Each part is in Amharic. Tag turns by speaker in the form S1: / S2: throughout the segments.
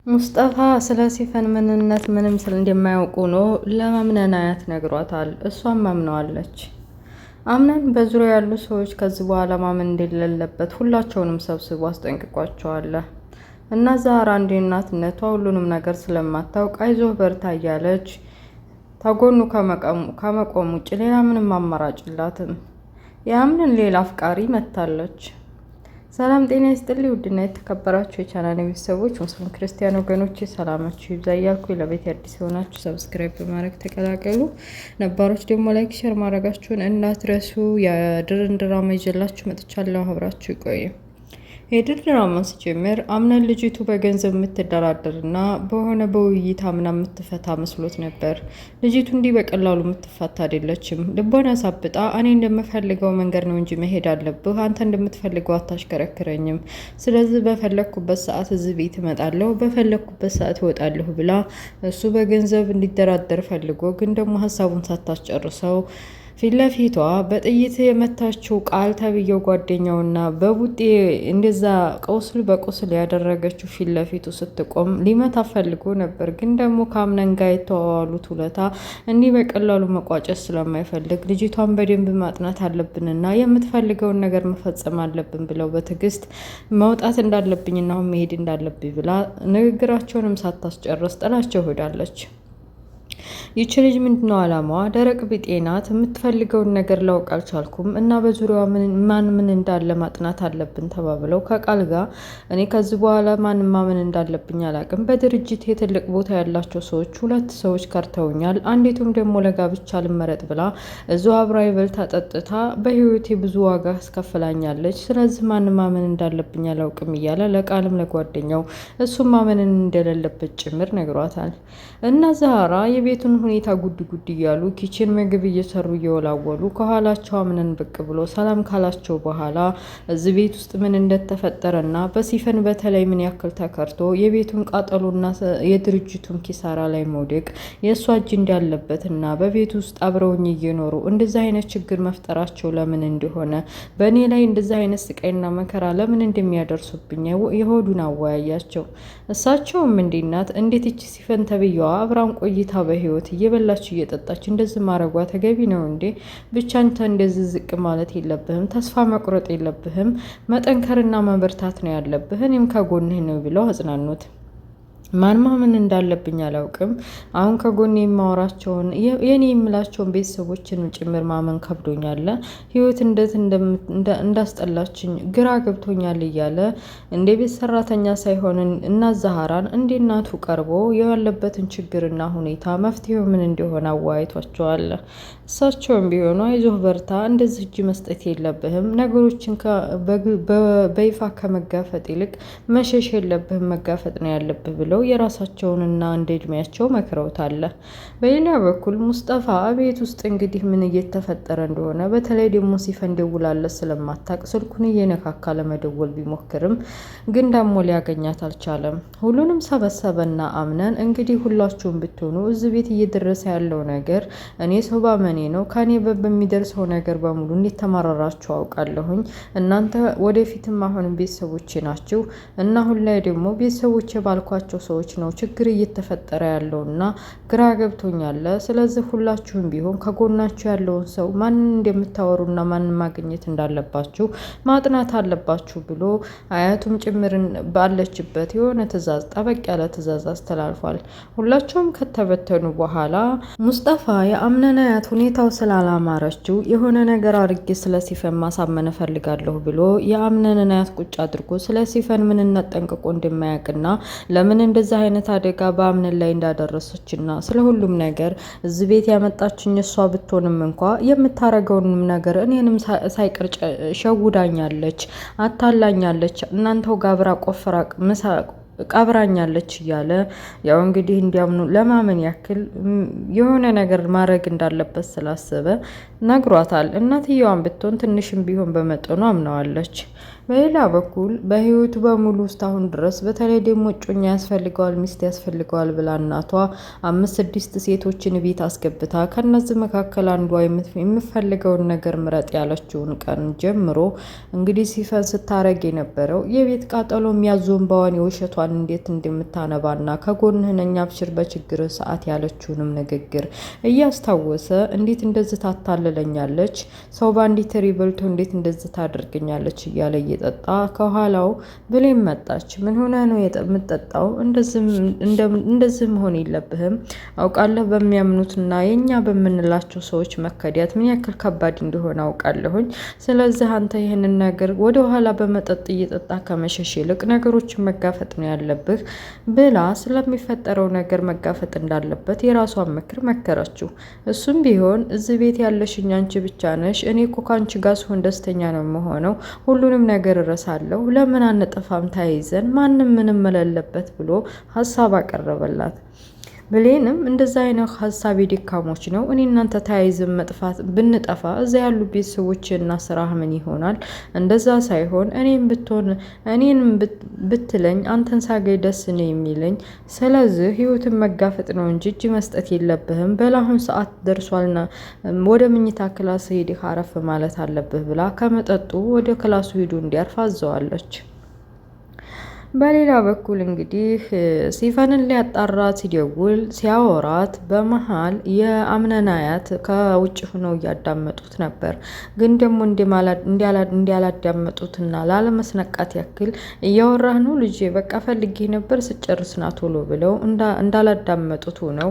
S1: ሙስጠፋ ስለ ሲፈን ምንነት ምንም እንደማያውቁ ነው ለማምነን አያት ነግሯታል። እሷም አምነዋለች። አምነን በዙሪያ ያሉ ሰዎች ከዚህ በኋላ ማመን እንደሌለበት ሁላቸውንም ሰብስቦ አስጠንቅቋቸዋል። እና ዛራ እንደ እናትነቷ ሁሉንም ነገር ስለማታውቅ አይዞህ በርታ እያለች ተጎኑ ከመቆም ውጭ ሌላ ምንም አማራጭ የላትም። የአምነን ሌላ አፍቃሪ መታለች። ሰላም ጤና ይስጥልኝ ውድና የተከበራችሁ የቻናል ቤተሰቦች ሙስሊም ክርስቲያን ወገኖች ሰላማችሁ ይብዛ እያልኩ ለቤት አዲስ የሆናችሁ ሰብስክራይብ በማድረግ ተቀላቀሉ። ነባሮች ደግሞ ላይክ ሼር ማድረጋችሁን እንዳትረሱ። የድርን ድራማ ይዤላችሁ መጥቻለሁ። አብራችሁ ይቆዩ። የድር ድራማን ሲጀምር አምነን ልጅቱ በገንዘብ የምትደራደርና በሆነ በውይይት አምና የምትፈታ መስሎት ነበር። ልጅቱ እንዲህ በቀላሉ የምትፈታ አይደለችም። ልቦና ሳብጣ እኔ እንደምፈልገው መንገድ ነው እንጂ መሄድ አለብህ፣ አንተ እንደምትፈልገው አታሽከረክረኝም። ስለዚህ በፈለግኩበት ሰዓት እዚህ ቤት እመጣለሁ፣ በፈለግኩበት ሰዓት እወጣለሁ ብላ እሱ በገንዘብ እንዲደራደር ፈልጎ ግን ደግሞ ሀሳቡን ሳታስጨርሰው ፊት ለፊቷ በጥይት የመታችው ቃል ተብዬው ጓደኛውና በቡጤ እንደዛ ቁስል በቁስል ያደረገችው ፊት ለፊቱ ስትቆም ሊመታ ፈልጎ ነበር። ግን ደግሞ ከአምነን ጋር የተዋዋሉት ውለታ እንዲህ በቀላሉ መቋጨት ስለማይፈልግ ልጅቷን በደንብ ማጥናት አለብንና የምትፈልገውን ነገር መፈጸም አለብን ብለው በትዕግስት መውጣት እንዳለብኝና አሁን መሄድ እንዳለብኝ ብላ ንግግራቸውንም ሳታስጨርስ ጥላቸው ሄዳለች። ይቺ ልጅ ምንድነው አላማዋ? ደረቅ ቢጤ ናት። የምትፈልገውን ነገር ላውቅ አልቻልኩም እና በዙሪያዋ ማን ምን እንዳለ ማጥናት አለብን ተባብለው ከቃል ጋር እኔ ከዚህ በኋላ ማን ማመን እንዳለብኝ አላቅም። በድርጅት የትልቅ ቦታ ያላቸው ሰዎች ሁለት ሰዎች ከርተውኛል። አንዲቱም ደግሞ ለጋብቻ ልመረጥ ብላ እዙ አብራ ይበልታ ጠጥታ በህይወቴ ብዙ ዋጋ አስከፍላኛለች። ስለዚህ ማን ማመን እንዳለብኝ አላውቅም እያለ ለቃልም ለጓደኛው እሱም ማመንን እንደሌለበት ጭምር ነግሯታል። እና ዛራ የቤቱን ሁኔታ ጉድ ጉድ እያሉ ኪችን ምግብ እየሰሩ እየወላወሉ ከኋላቸው አምነን ብቅ ብሎ ሰላም ካላቸው በኋላ እዚህ ቤት ውስጥ ምን እንደተፈጠረና በሲፈን በተለይ ምን ያክል ተከርቶ የቤቱን ቃጠሎና የድርጅቱን ኪሳራ ላይ መውደቅ የእሷ እጅ እንዳለበትና በቤት ውስጥ አብረውኝ እየኖሩ እንደዚህ አይነት ችግር መፍጠራቸው ለምን እንደሆነ በእኔ ላይ እንደዚህ አይነት ስቃይና መከራ ለምን እንደሚያደርሱብኝ የሆዱን አወያያቸው። እሳቸውም እንዲናት እንዴት እቺ ሲፈን ተብዬዋ አብራን ቆይታ በህይወት እየበላች እየጠጣች እንደዚህ ማድረጓ ተገቢ ነው እንዴ? ብቻ አንተ እንደዚህ ዝቅ ማለት የለብህም፣ ተስፋ መቁረጥ የለብህም፣ መጠንከርና መበርታት ነው ያለብህ፣ እኔም ከጎንህ ነው ብለው አጽናኑት። ማን ማመን እንዳለብኝ አላውቅም። አሁን ከጎን የማወራቸውን የኔ የምላቸውን ቤተሰቦችን ጭምር ማመን ከብዶኛል። ህይወት እንዴት እንዳስጠላችኝ ግራ ገብቶኛል እያለ እንደ ቤት ሰራተኛ ሳይሆን እና ዛህራን እንደ እናቱ ቀርቦ ያለበትን ችግርና ሁኔታ መፍትሄው ምን እንደሆነ አወያይቷቸዋል። እሳቸውም ቢሆኑ አይዞህ በርታ፣ እንደዚህ እጅ መስጠት የለብህም፣ ነገሮችን በይፋ ከመጋፈጥ ይልቅ መሸሽ የለብህም፣ መጋፈጥ ነው ያለብህ ብለው የራሳቸውንና እንደ እድሜያቸው መክረውታል። በሌላ በኩል ሙስጠፋ ቤት ውስጥ እንግዲህ ምን እየተፈጠረ እንደሆነ በተለይ ደግሞ ሲፈን ደውላለት ስለማታቅ ስልኩን እየነካካ ለመደወል ቢሞክርም ግን ደግሞ ሊያገኛት አልቻለም። ሁሉንም ሰበሰበና አምነን እንግዲህ ሁላችሁም ብትሆኑ እዚህ ቤት እየደረሰ ያለው ነገር እኔ ሰው ባመኔ ነው። ከኔ በሚደርሰው ነገር በሙሉ እንዴት ተማራራችሁ አውቃለሁኝ። እናንተ ወደፊትም አሁንም ቤተሰቦቼ ናችሁ እና አሁን ላይ ደግሞ ቤተሰቦቼ ባልኳቸው ሰዎች ነው ችግር እየተፈጠረ ያለውና ግራ ገብቶኛል። ስለዚህ ሁላችሁም ቢሆን ከጎናችሁ ያለውን ሰው ማንን እንደምታወሩና ማንን ማግኘት እንዳለባችሁ ማጥናት አለባችሁ ብሎ አያቱም ጭምርን ባለችበት የሆነ ትዕዛዝ ጠበቅ ያለ ትዕዛዝ አስተላልፏል። ሁላቸውም ከተበተኑ በኋላ ሙስጠፋ የአምነን አያት ሁኔታው ስላላማረችው የሆነ ነገር አድርጌ ስለ ሲፈን ማሳመን እፈልጋለሁ ብሎ የአምነንን አያት ቁጭ አድርጎ ስለ ሲፈን ምንነት ጠንቅቆ እንደማያውቅና ለምን እንደዚህ አይነት አደጋ በአምነን ላይ እንዳደረሰችና ስለ ሁሉም ነገር እዚህ ቤት ያመጣችኝ እሷ ብትሆንም እንኳ የምታረገውንም ነገር እኔንም ሳይቀር ሸውዳኛለች፣ አታላኛለች፣ እናንተው ጋብራ ቆፍራ ቀብራኛለች እያለ ያው እንግዲህ እንዲያምኑ ለማመን ያክል የሆነ ነገር ማድረግ እንዳለበት ስላሰበ ነግሯታል። እናትየዋን ብትሆን ትንሽም ቢሆን በመጠኑ አምነዋለች። በሌላ በኩል በህይወቱ በሙሉ ውስጥ አሁን ድረስ በተለይ ደግሞ እጮኛ ያስፈልገዋል፣ ሚስት ያስፈልገዋል ብላ እናቷ 5-6 ሴቶችን ቤት አስገብታ ከነዚህ መካከል አንዷ የምፈልገውን ነገር ምረጥ ያለችውን ቀን ጀምሮ እንግዲህ ሲፈን ስታረግ የነበረው የቤት ቃጠሎ የሚያዞን በዋን የውሸቷን እንዴት እንደምታነባና ከጎንህ ነኝ አብሽር በችግር ሰዓት ያለችውንም ንግግር እያስታወሰ እንዴት እንደዚህ ታታልለኛለች፣ ሰው ባንዲት በልቶ እንዴት እንደዚህ ታደርገኛለች እያለ እየጠጣ ከኋላው ብሌን መጣች። ምን ሆነ ነው የምትጠጣው? እንደዚህ መሆን የለብህም። አውቃለሁ በሚያምኑትና የኛ በምንላቸው ሰዎች መከዳት ምን ያክል ከባድ እንደሆነ አውቃለሁኝ። ስለዚህ አንተ ይህንን ነገር ወደ ኋላ በመጠጥ እየጠጣ ከመሸሽ ይልቅ ነገሮችን መጋፈጥ ነው ያለብህ ብላ ስለሚፈጠረው ነገር መጋፈጥ እንዳለበት የራሷን ምክር መከረችው። እሱም ቢሆን እዚህ ቤት ያለሽኝ አንቺ ብቻ ነሽ። እኔ እኮ ከአንቺ ጋር ስሆን ደስተኛ ነው የምሆነው። ሁሉንም ነገር እረሳለሁ። ለምን አንጠፋም ተያይዘን ማንም ምንም መለለበት ብሎ ሀሳብ አቀረበላት። ብሌንም እንደዛ አይነት ሀሳብ የደካሞች ነው። እኔ እናንተ ተያይዘን መጥፋት ብንጠፋ እዛ ያሉ ቤተሰቦች እና ስራህ ምን ይሆናል? እንደዛ ሳይሆን እኔን ብትለኝ አንተን ሳገኝ ደስ ነው የሚለኝ። ስለዚህ ህይወትን መጋፈጥ ነው እንጂ እጅ መስጠት የለብህም። በላሁን ሰዓት ደርሷልና ወደ ምኝታ ክላስ ሄደህ አረፍ ማለት አለብህ ብላ ከመጠጡ ወደ ክላሱ ሄዱ እንዲያርፍ አዘዋለች። በሌላ በኩል እንግዲህ ሲፈንን ሊያጣራ ሲደውል ሲያወራት በመሃል የአምነን አያት ከውጭ ሆነው እያዳመጡት ነበር። ግን ደግሞ እንዲያላዳመጡትና ላለመስነቃት ያክል እያወራህ ነው ልጄ፣ በቃ ፈልጌ ነበር ስጨርስና ቶሎ ብለው እንዳላዳመጡት ሆነው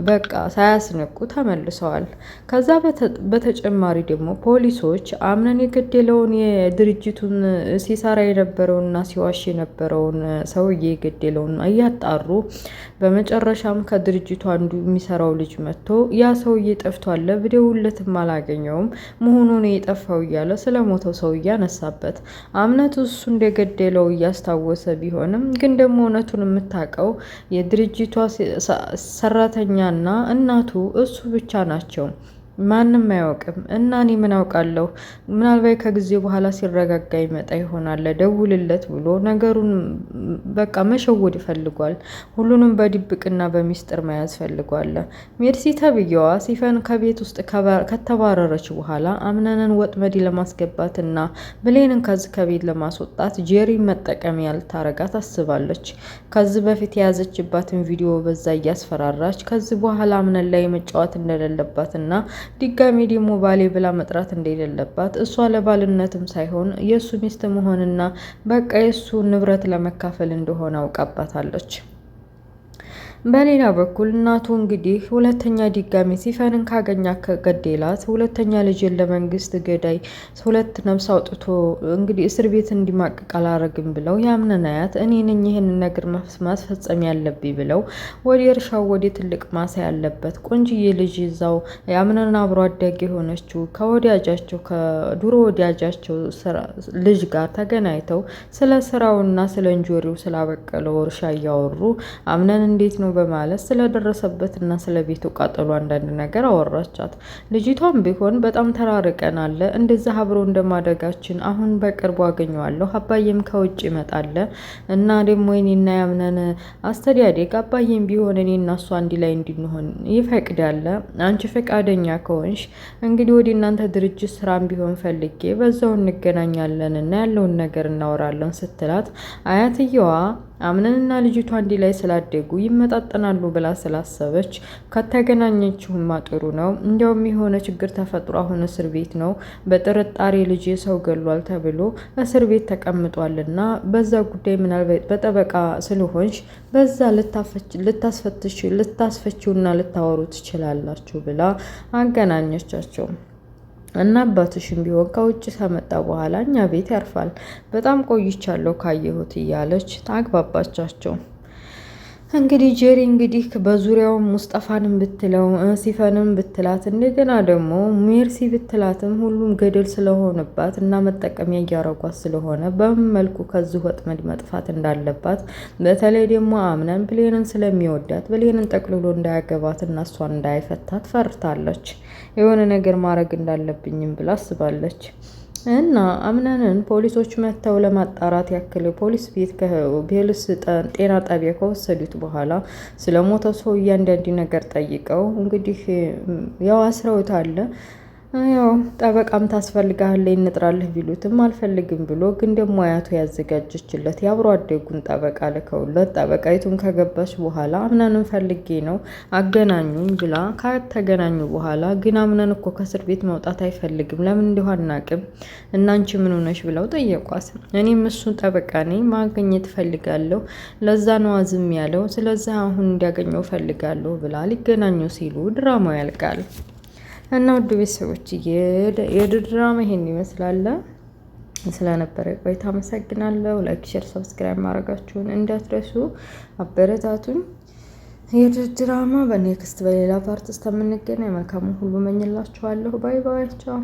S1: በቃ ሳያስነቁ ተመልሰዋል። ከዛ በተጨማሪ ደግሞ ፖሊሶች አምነን የገደለውን የድርጅቱን ሲሰራ የነበረውና ሲዋሽ የነበረው ሰውዬ የገደለውን እያጣሩ በመጨረሻም ከድርጅቱ አንዱ የሚሰራው ልጅ መጥቶ ያ ሰውዬ ጠፍቷል፣ ብደውልለትም አላገኘውም መሆኑን የጠፋው እያለ ስለሞተው ሰው እያነሳበት አምነቱ እሱ እንደገደለው እያስታወሰ ቢሆንም ግን ደግሞ እውነቱን የምታውቀው የድርጅቷ ሰራተኛና እናቱ እሱ ብቻ ናቸው። ማንም አያውቅም። እና እኔ ምን አውቃለሁ? ምናልባት ከጊዜ በኋላ ሲረጋጋ ይመጣ ይሆናል ደውልለት ብሎ ነገሩን በቃ መሸወድ ይፈልጓል። ሁሉንም በድብቅና በሚስጥር መያዝ ፈልጓል። ሜርሲ ተብዬዋ ሲፈን ከቤት ውስጥ ከተባረረች በኋላ አምነንን ወጥመድ ለማስገባትና ብሌንን ከዚህ ከቤት ለማስወጣት ጄሪ መጠቀሚያ ልታረጋት አስባለች። ከዚህ በፊት የያዘችባትን ቪዲዮ በዛ እያስፈራራች ከዚህ በኋላ አምነን ላይ መጫወት እንደሌለባትና ድጋሚ ደግሞ ባሌ ብላ መጥራት እንደሌለባት እሷ ለባልነትም ሳይሆን የእሱ ሚስት መሆንና በቃ የእሱ ንብረት ለመካፈል እንደሆነ አውቃባታለች። በሌላ በኩል እናቱ እንግዲህ ሁለተኛ ድጋሚ ሲፈንን ካገኛ ከገደላት ሁለተኛ ልጅን ለመንግስት ገዳይ 2 ነፍስ አውጥቶ እንግዲህ እስር ቤት እንዲማቅቅ አላረግም ብለው የአምነን አያት እኔ ነኝ ይህንን ነገር ማስፈጸም ያለብኝ ብለው ወደ እርሻው ወደ ትልቅ ማሳ ያለበት ቆንጅዬ ልጅ ይዛው የአምነን አብሮ አደግ የሆነችው ከወዳጃቸው ከዱሮ ወዳጃቸው ልጅ ጋር ተገናኝተው ስለ ስራውና ስለ እንጆሪው ስላበቀለው እርሻ እያወሩ አምነን እንዴት ነው በማለት ስለደረሰበትና ስለ ቤቱ ቃጠሎ አንዳንድ ነገር አወራቻት። ልጅቷም ቢሆን በጣም ተራርቀናል፣ እንደዛ አብሮ እንደማደጋችን አሁን በቅርቡ አገኘዋለሁ፣ አባዬም ከውጭ ይመጣል እና ደግሞ እኔና ያምነን አስተዳደግ አባዬም ቢሆን እኔና እሷ አንድ ላይ እንድንሆን ይፈቅዳል። አንቺ ፈቃደኛ ከሆንሽ እንግዲህ ወደ እናንተ ድርጅት ስራም ቢሆን ፈልጌ በዛው እንገናኛለን እና ያለውን ነገር እናወራለን ስትላት አያትየዋ አምነንና ልጅቷ አንድ ላይ ስላደጉ ይመጣጠናሉ ብላ ስላሰበች ከተገናኘችውማ ጥሩ ነው። እንዲያውም የሆነ ችግር ተፈጥሮ አሁን እስር ቤት ነው፣ በጥርጣሬ ልጅ ሰው ገሏል ተብሎ እስር ቤት ተቀምጧልና በዛ ጉዳይ ምናልባት በጠበቃ ስለሆንሽ በዛ ልታስፈችውና ልታወሩ ትችላላችሁ ብላ አገናኘቻቸው። እና አባትሽም ቢሆን ከውጭ ከመጣ በኋላ እኛ ቤት ያርፋል፣ በጣም ቆይቻለሁ ካየሁት እያለች ታግባባቻቸው። እንግዲህ ጄሪ እንግዲህ በዙሪያው ሙስጠፋንም ብትለው ሲፈንም ብትላት እንደገና ደግሞ ሜርሲ ብትላትም ሁሉም ገደል ስለሆነባት እና መጠቀሚያ እያረጓት ስለሆነ በምን መልኩ ከዚህ ወጥመድ መጥፋት እንዳለባት በተለይ ደግሞ አምነን ብሌንን ስለሚወዳት ብሌንን ጠቅልሎ እንዳያገባት እና እሷን እንዳይፈታት ፈርታለች። የሆነ ነገር ማድረግ እንዳለብኝም ብላ አስባለች። እና አምናንን ፖሊሶች መጥተው ለማጣራት ያክል ፖሊስ ቤት ፖሊስ ጤና ጣቢያ ከወሰዱት በኋላ ስለ ሞተው ሰው እያንዳንዱ ነገር ጠይቀው እንግዲህ ያው አስረውታል። ያው ጠበቃም ታስፈልጋለህ እንጥራለህ ቢሉትም አልፈልግም ብሎ ግን ደግሞ አያቱ ያዘጋጀችለት የአብሮ አደጉን ጠበቃ ልከውለት ጠበቃይቱን ከገባች በኋላ አምናንን ፈልጌ ነው አገናኙኝ ብላ ከተገናኙ በኋላ ግን አምናን እኮ ከእስር ቤት መውጣት አይፈልግም ለምን እንደሆነ አናቅም እና አንቺ ምን ሆነሽ ብለው ጠየቋት። እኔም እሱን ጠበቃ ነኝ ማግኘት ፈልጋለሁ ለዛ ነው ዝም ያለው ስለዚህ አሁን እንዲያገኘው ፈልጋለሁ ብላ ሊገናኙ ሲሉ ድራማው ያልቃል። እና ውድ ቤተሰቦች የድራማ ይሄን ይመስላል። ስለነበረ ቆይታ አመሰግናለሁ። ላይክ፣ ሼር፣ ሰብስክራይብ ማድረጋችሁን እንዳትረሱ፣ አበረታቱኝ። የድራማ በኔክስት በሌላ ፓርት እስከምንገናኝ መልካሙን ሁሉ መኝላችኋለሁ። ባይ ባይ፣ ቻው።